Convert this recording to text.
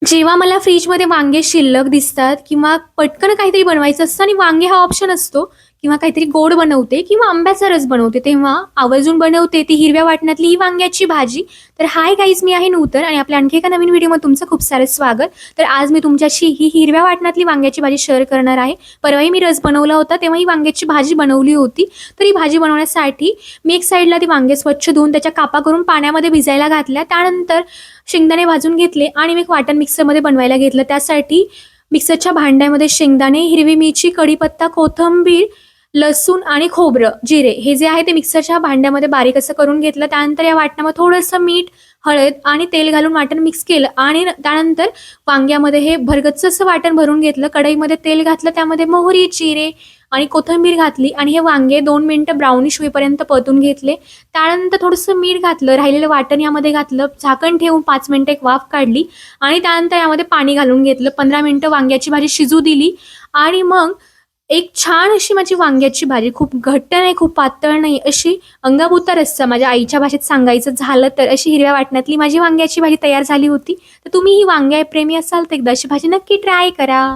जेव्हा मला फ्रीजमध्ये वांगे शिल्लक दिसतात किंवा पटकन काहीतरी बनवायचं असतं आणि वांगे हा ऑप्शन असतो किंवा काहीतरी गोड बनवते किंवा आंब्याचा रस बनवते, तेव्हा आवर्जून बनवते ती हिरव्या वाटणातली ही वांग्याची भाजी. तर हाय गाईज, मी आहे नूतन आणि आपल्या आणखी एका नवीन व्हिडिओमध्ये तुमचं खूप सारं स्वागत. तर आज मी तुमच्याशी ही हिरव्या वाटणातली वांग्याची भाजी शेअर करणार आहे. परवाही मी रस बनवला होता तेव्हा ही वांग्याची भाजी बनवली होती. तर ही भाजी बनवण्यासाठी मी एक साईडला ती वांगे स्वच्छ धुवून त्याच्या कापा करून पाण्यामध्ये भिजायला घातल्या. त्यानंतर शेंगदाणे भाजून घेतले आणि मी एक वाटण मिक्सरमध्ये बनवायला घेतलं. त्यासाठी मिक्सरच्या भांड्यामध्ये शेंगदाणे, हिरवी मिरची, कढीपत्ता, कोथिंबीर, लसूण आणि खोबरं, जिरे हे जे आहे ते मिक्सरच्या भांड्यामध्ये बारीक असं करून घेतलं. त्यानंतर या वाटणामध्ये थोडंसं मीठ, हळद आणि तेल घालून वाटण मिक्स केलं आणि त्यानंतर वांग्यामध्ये हे भरगच्च असं वाटण भरून घेतलं. कढईमध्ये तेल घातलं, त्यामध्ये मोहरी, जिरे आणि कोथिंबीर घातली आणि हे वांगे 2 मिनिटं ब्राउनिश होईपर्यंत परतून घेतले. त्यानंतर थोडंसं मीठ घातलं, राहिलेलं वाटण यामध्ये घातलं, झाकण ठेवून 5 मिनिटं एक वाफ काढली आणि त्यानंतर यामध्ये पाणी घालून घेतलं. 15 मिनिटं वांग्याची भाजी शिजू दिली आणि मग एक छान अशी माझी वांग्याची भाजी, खूप घट्ट नाही, खूप पातळ नाही, अशी अंगापुरता रस्सा, माझ्या आईच्या भाषेत सांगायचं झालं तर अशी हिरव्या वाटणातली माझी वांग्याची भाजी तयार झाली होती. तर तुम्ही ही वांग्याप्रेमी असाल तर एकदा अशी भाजी नक्की ट्राय करा.